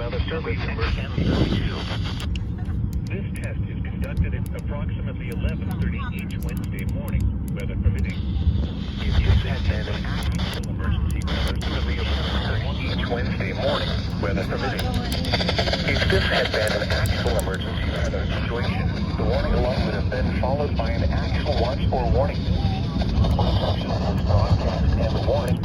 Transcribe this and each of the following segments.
Weather Service emergency. This test is conducted at approximately 11:30 each Wednesday morning, weather permitting. It is an actual emergency weather service each Wednesday morning, weather permitting. If this had been an actual emergency weather situation, the warning alarm would have been followed by an actual watch or warning. Reception of this broadcast and the warning.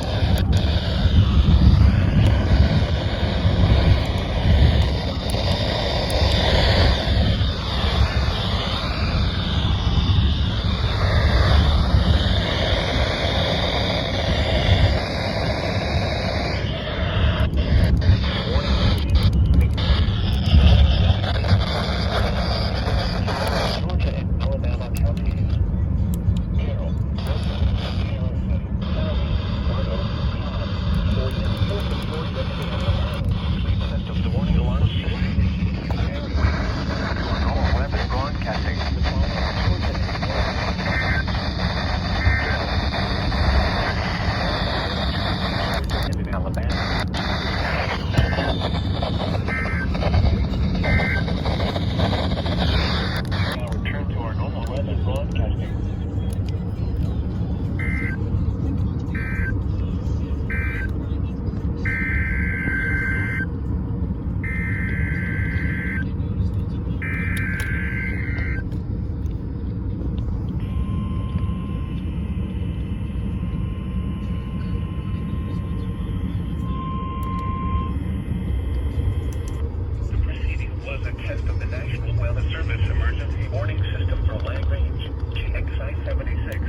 Was a test of the National Weather Service Emergency Warning System for Lagrange, GXI 76.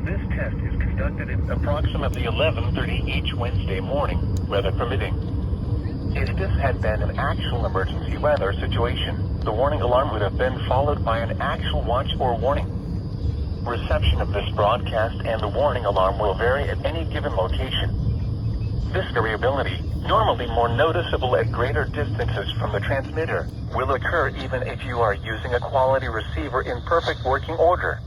This test is conducted at approximately 11:30 each Wednesday morning, weather permitting. If this had been an actual emergency weather situation, the warning alarm would have been followed by an actual watch or warning. Reception of this broadcast and the warning alarm will vary at any given location. This variability, normally more noticeable at greater distances from the transmitter, will occur even if you are using a quality receiver in perfect working order.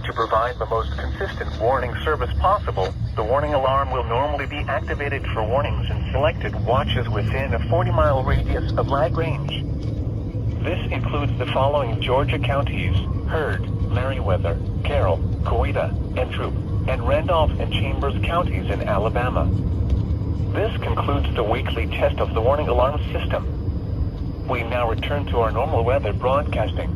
To provide the most consistent warning service possible, the warning alarm will normally be activated for warnings in selected watches within a 40-mile radius of Lagrange. This includes the following Georgia counties: Heard, Meriwether, Carroll, Coweta, Entroup, and Randolph and Chambers counties in Alabama. This concludes the weekly test of the warning alarm system. We now return to our normal weather broadcasting.